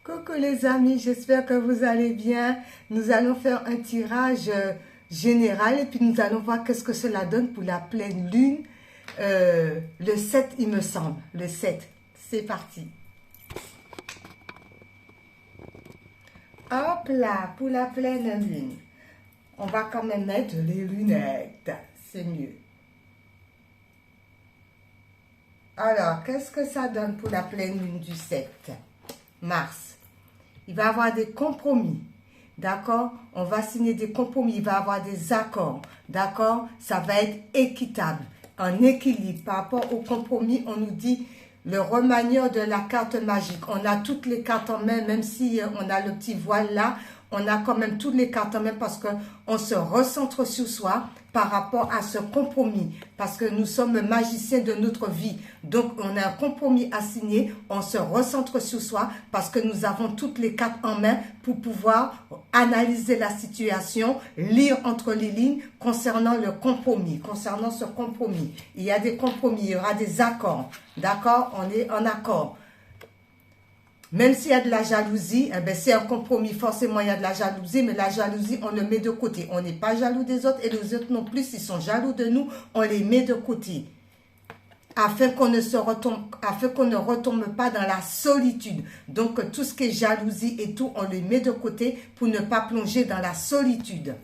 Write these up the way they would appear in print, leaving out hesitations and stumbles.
Coucou les amis, j'espère que vous allez bien. Nous allons faire un tirage général et puis nous allons voir qu'est-ce que cela donne pour la pleine lune. Le 7, il me semble. Le 7. C'est parti. Hop là, pour la pleine lune. On va quand même mettre les lunettes. C'est mieux. Alors, qu'est-ce que ça donne pour la pleine lune du 7 mars? Il va y avoir des compromis, d'accord? On va signer des compromis, il va y avoir des accords, d'accord? Ça va être équitable, en équilibre. Par rapport au compromis, on nous dit le remanieur de la carte magique. On a toutes les cartes en main, même si on a le petit voile là, on a quand même toutes les cartes en main parce qu'on se recentre sur soi par rapport à ce compromis. Parce que nous sommes magiciens de notre vie. Donc, on a un compromis à signer. On se recentre sur soi parce que nous avons toutes les cartes en main pour pouvoir analyser la situation, lire entre les lignes concernant le compromis, concernant ce compromis. Il y a des compromis, il y aura des accords. D'accord? On est en accord. Même s'il y a de la jalousie, eh c'est un compromis. Forcément, il y a de la jalousie, mais la jalousie, on le met de côté. On n'est pas jaloux des autres et les autres non plus, s'ils sont jaloux de nous, on les met de côté. Afin qu'on ne retombe pas dans la solitude. Donc, tout ce qui est jalousie et tout, on les met de côté pour ne pas plonger dans la solitude.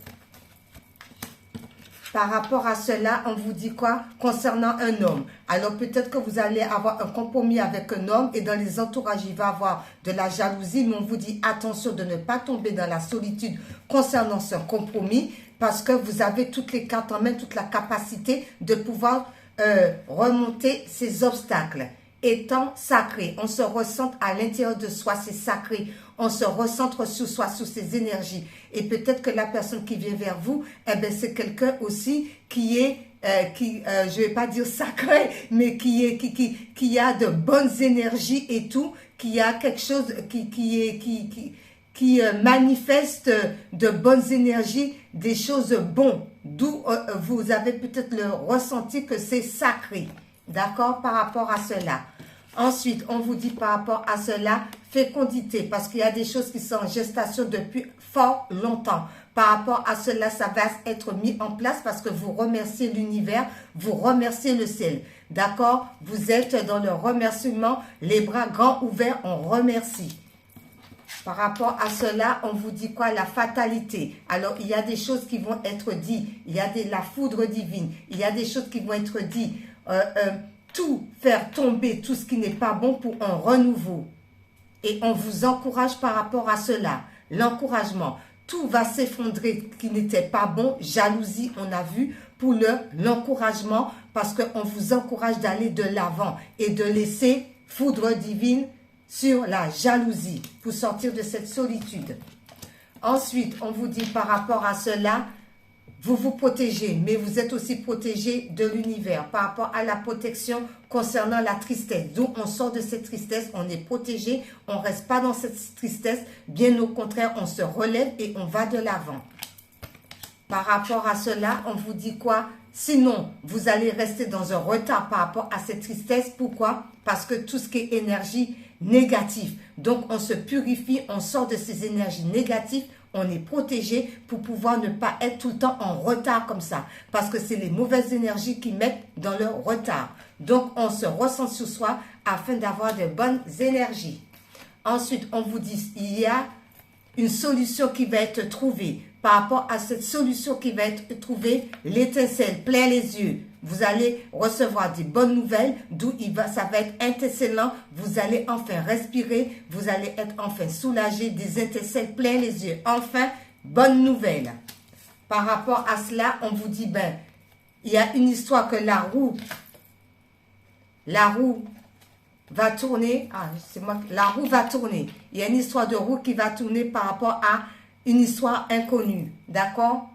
Par rapport à cela, on vous dit quoi? Concernant un homme. Alors peut-être que vous allez avoir un compromis avec un homme et dans les entourages, il va avoir de la jalousie. Mais on vous dit attention de ne pas tomber dans la solitude concernant ce compromis parce que vous avez toutes les cartes en main, toute la capacité de pouvoir remonter ces obstacles. Étant sacré, on se recentre à l'intérieur de soi, c'est sacré. On se recentre sur soi, sur ses énergies. Et peut-être que la personne qui vient vers vous, c'est quelqu'un aussi qui est, je vais pas dire sacré, mais qui a de bonnes énergies et tout, qui a quelque chose qui manifeste de bonnes énergies, des choses bonnes. D'où vous avez peut-être le ressenti que c'est sacré. D'accord, par rapport à cela. Ensuite, on vous dit par rapport à cela, fécondité, parce qu'il y a des choses qui sont en gestation depuis fort longtemps. Par rapport à cela, ça va être mis en place parce que vous remerciez l'univers, vous remerciez le ciel. D'accord? Vous êtes dans le remerciement, les bras grands ouverts, on remercie. Par rapport à cela, on vous dit quoi? La fatalité. Alors, il y a des choses qui vont être dites. Il y a la foudre divine. Il y a des choses qui vont être dites. Tout faire tomber, tout ce qui n'est pas bon pour un renouveau. Et on vous encourage par rapport à cela. L'encouragement. Tout va s'effondrer qui n'était pas bon. Jalousie, on a vu, pour l'encouragement, parce qu'on vous encourage d'aller de l'avant et de laisser foudre divine sur la jalousie pour sortir de cette solitude. Ensuite, on vous dit par rapport à cela, vous vous protégez, mais vous êtes aussi protégé de l'univers par rapport à la protection concernant la tristesse. D'où on sort de cette tristesse, on est protégé, on ne reste pas dans cette tristesse. Bien au contraire, on se relève et on va de l'avant. Par rapport à cela, on vous dit quoi? Sinon, vous allez rester dans un retard par rapport à cette tristesse. Pourquoi? Parce que tout ce qui est énergie négative. Donc, on se purifie, on sort de ces énergies négatives. On est protégé pour pouvoir ne pas être tout le temps en retard comme ça. Parce que c'est les mauvaises énergies qui mettent dans le retard. Donc, on se ressent sur soi afin d'avoir de bonnes énergies. Ensuite, on vous dit, il y a une solution qui va être trouvée. Par rapport à cette solution qui va être trouvée, l'étincelle plein les yeux. Vous allez recevoir des bonnes nouvelles, d'où ça va être étincelant. Vous allez enfin respirer, vous allez être enfin soulagé, des étincelles plein les yeux. Enfin, bonne nouvelle. Par rapport à cela, on vous dit, il y a une histoire que la roue va tourner. La roue va tourner. Il y a une histoire de roue qui va tourner par rapport à une histoire inconnue. D'accord?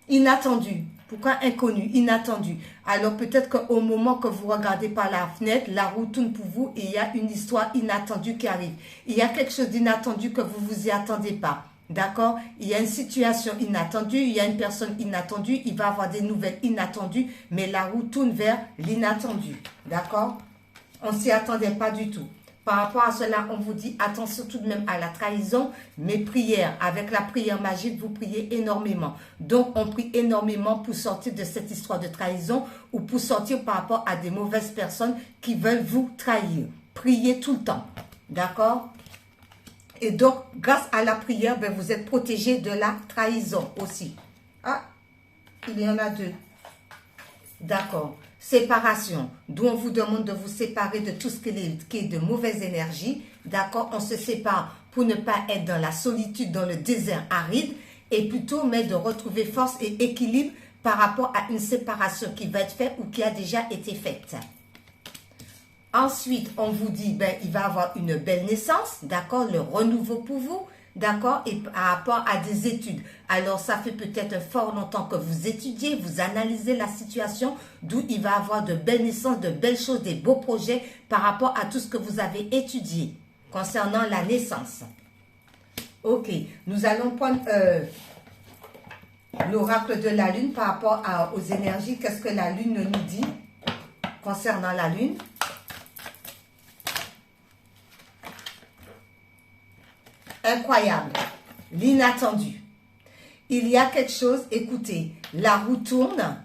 Inattendue. Pourquoi inconnu, inattendu? Alors peut-être qu'au moment que vous regardez par la fenêtre, la roue tourne pour vous et il y a une histoire inattendue qui arrive. Il y a quelque chose d'inattendu que vous ne vous y attendez pas. D'accord? Il y a une situation inattendue, il y a une personne inattendue, il va y avoir des nouvelles inattendues, mais la roue tourne vers l'inattendu. D'accord? On ne s'y attendait pas du tout. Par rapport à cela, on vous dit attention tout de même à la trahison, mais prière. Avec la prière magique, vous priez énormément. Donc, on prie énormément pour sortir de cette histoire de trahison ou pour sortir par rapport à des mauvaises personnes qui veulent vous trahir. Priez tout le temps. D'accord? Et donc, grâce à la prière, ben, vous êtes protégé de la trahison aussi. Ah, il y en a deux. D'accord. Séparation, d'où on vous demande de vous séparer de tout ce qui est de mauvaise énergie. D'accord, on se sépare pour ne pas être dans la solitude, dans le désert aride, et plutôt mais de retrouver force et équilibre par rapport à une séparation qui va être faite ou qui a déjà été faite. Ensuite, on vous dit, ben, il va avoir une belle naissance, d'accord, le renouveau pour vous. D'accord, et par rapport à des études. Alors, ça fait peut-être fort longtemps que vous étudiez, vous analysez la situation, d'où il va avoir de belles naissances, de belles choses, des beaux projets par rapport à tout ce que vous avez étudié concernant la naissance. Ok, nous allons prendre l'oracle de la lune par rapport aux énergies. Qu'est-ce que la lune nous dit concernant la lune? Incroyable, l'inattendu. Il y a quelque chose, écoutez, la roue tourne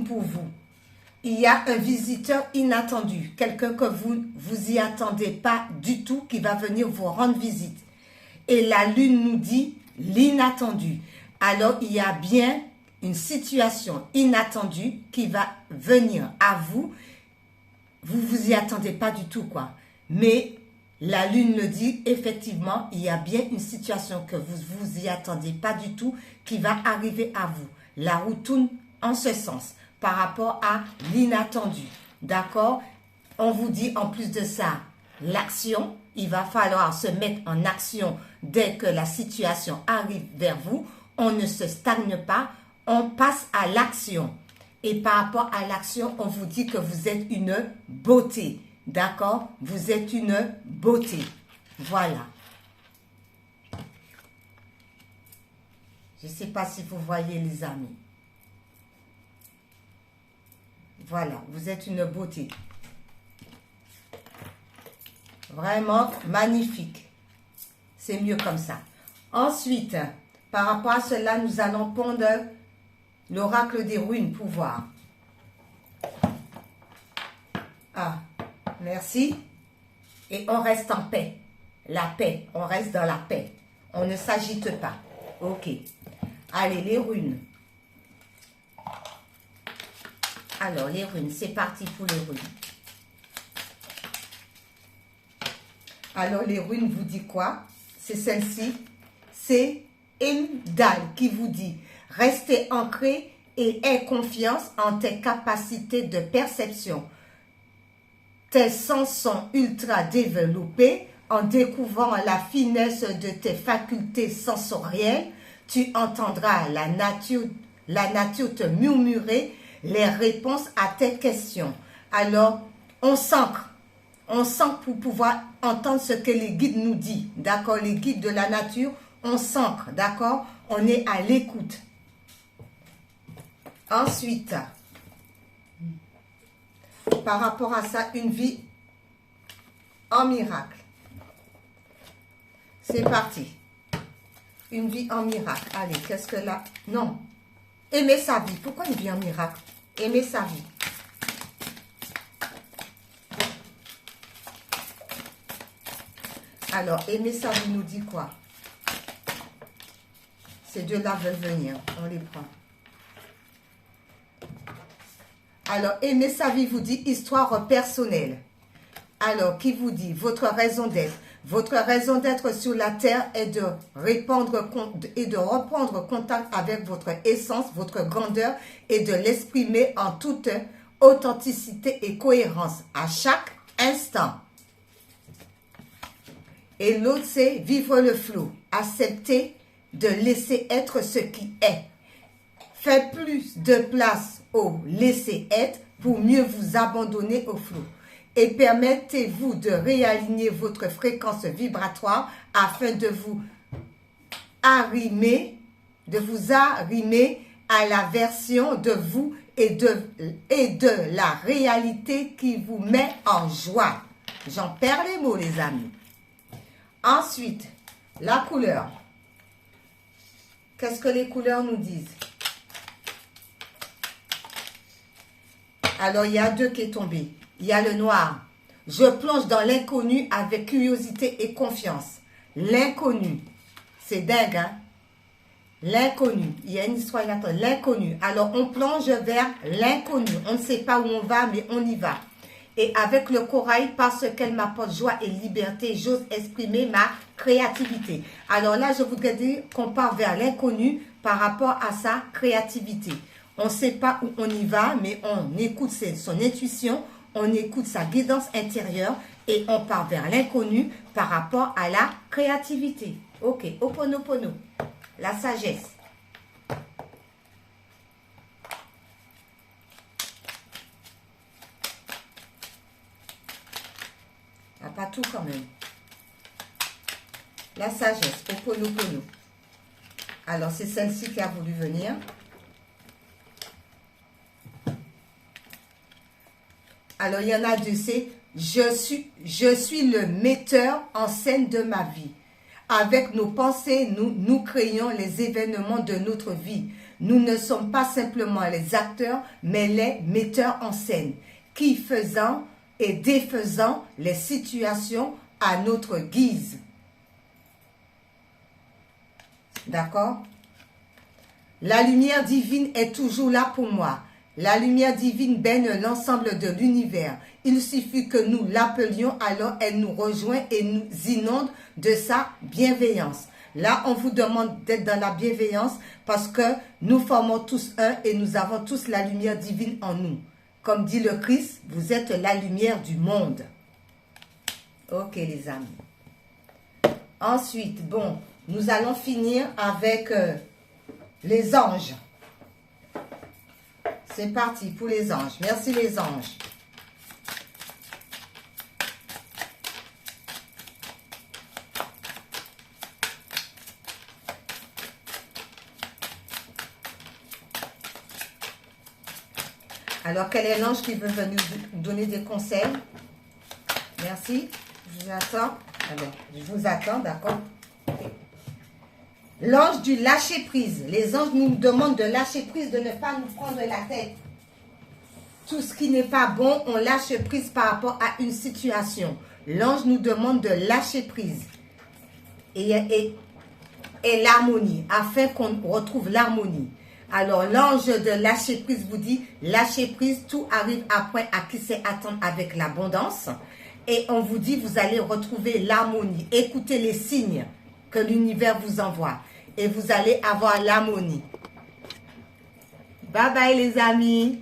pour vous. Il y a un visiteur inattendu, quelqu'un que vous y attendez pas du tout, qui va venir vous rendre visite. Et la lune nous dit l'inattendu. Alors, il y a bien une situation inattendue qui va venir à vous. Vous y attendez pas du tout, quoi. Mais la lune le dit, effectivement, il y a bien une situation que vous y attendez pas du tout qui va arriver à vous. La roue tourne en ce sens par rapport à l'inattendu. D'accord? On vous dit en plus de ça, l'action. Il va falloir se mettre en action dès que la situation arrive vers vous. On ne se stagne pas, on passe à l'action. Et par rapport à l'action, on vous dit que vous êtes une beauté. D'accord? Vous êtes une beauté. Voilà. Je ne sais pas si vous voyez les amis. Voilà, vous êtes une beauté. Vraiment magnifique. C'est mieux comme ça. Ensuite, par rapport à cela, nous allons prendre l'oracle des runes pour voir. Ah. Merci. Et on reste en paix. La paix. On reste dans la paix. On ne s'agite pas. Ok. Allez, les runes. Alors, les runes. C'est parti pour les runes. Alors, les runes vous dit quoi? C'est celle-ci. C'est Emdal qui vous dit « Restez ancré et aie confiance en tes capacités de perception. » Tes sens sont ultra développés. En découvrant la finesse de tes facultés sensorielles, tu entendras la nature te murmurer les réponses à tes questions. Alors, on s'ancre pour pouvoir entendre ce que les guides nous disent. D'accord? Les guides de la nature, on s'ancre. D'accord? On est à l'écoute. Ensuite, par rapport à ça, une vie en miracle. C'est parti. Une vie en miracle. Allez, qu'est-ce que là? Non. Aimer sa vie. Pourquoi une vie en miracle? Aimer sa vie. Alors, aimer sa vie nous dit quoi? Ces deux-là veulent venir. On les prend. Alors, aimer sa vie vous dit histoire personnelle. Alors, qui vous dit votre raison d'être? Votre raison d'être sur la terre est de reprendre contact avec votre essence, votre grandeur et de l'exprimer en toute authenticité et cohérence à chaque instant. Et l'autre, c'est vivre le flot, accepter de laisser être ce qui est. Faites plus de place au laisser être pour mieux vous abandonner au flot. Et permettez-vous de réaligner votre fréquence vibratoire afin de vous arrimer à la version de vous et de la réalité qui vous met en joie. J'en perds les mots, les amis. Ensuite, la couleur. Qu'est-ce que les couleurs nous disent? Alors, il y a 2 qui est tombé. Il y a le noir. Je plonge dans l'inconnu avec curiosité et confiance. L'inconnu. C'est dingue, hein? L'inconnu. Il y a une histoire là-dedans. L'inconnu. Alors, on plonge vers l'inconnu. On ne sait pas où on va, mais on y va. Et avec le corail, parce qu'elle m'apporte joie et liberté, j'ose exprimer ma créativité. Alors là, je voudrais dire qu'on part vers l'inconnu par rapport à sa créativité. On ne sait pas où on y va, mais on écoute son intuition, on écoute sa guidance intérieure et on part vers l'inconnu par rapport à la créativité. Ok, Ho'oponopono, la sagesse. Pas tout quand même. La sagesse, Ho'oponopono. Alors, c'est celle-ci qui a voulu venir. Alors, il y en a 2, c'est je suis le metteur en scène de ma vie. Avec nos pensées, nous créons les événements de notre vie. Nous ne sommes pas simplement les acteurs, mais les metteurs en scène, qui faisant et défaisant les situations à notre guise. D'accord? La lumière divine est toujours là pour moi. La lumière divine baigne l'ensemble de l'univers. Il suffit que nous l'appelions, alors elle nous rejoint et nous inonde de sa bienveillance. Là, on vous demande d'être dans la bienveillance parce que nous formons tous un et nous avons tous la lumière divine en nous. Comme dit le Christ, vous êtes la lumière du monde. Ok, les amis. Ensuite, bon, nous allons finir avec les anges. C'est parti pour les anges. Merci les anges. Alors, quel est l'ange qui veut venir vous donner des conseils? Merci. Je vous attends. Alors, je vous attends, d'accord? L'ange du lâcher-prise. Les anges nous demandent de lâcher prise, de ne pas nous prendre la tête. Tout ce qui n'est pas bon, on lâche prise par rapport à une situation. L'ange nous demande de lâcher prise. Et l'harmonie, afin qu'on retrouve l'harmonie. Alors, l'ange de lâcher prise vous dit, lâcher prise, tout arrive après à qui sait attendre avec l'abondance. Et on vous dit, vous allez retrouver l'harmonie. Écoutez les signes que l'univers vous envoie. Et vous allez avoir l'harmonie. Bye bye les amis.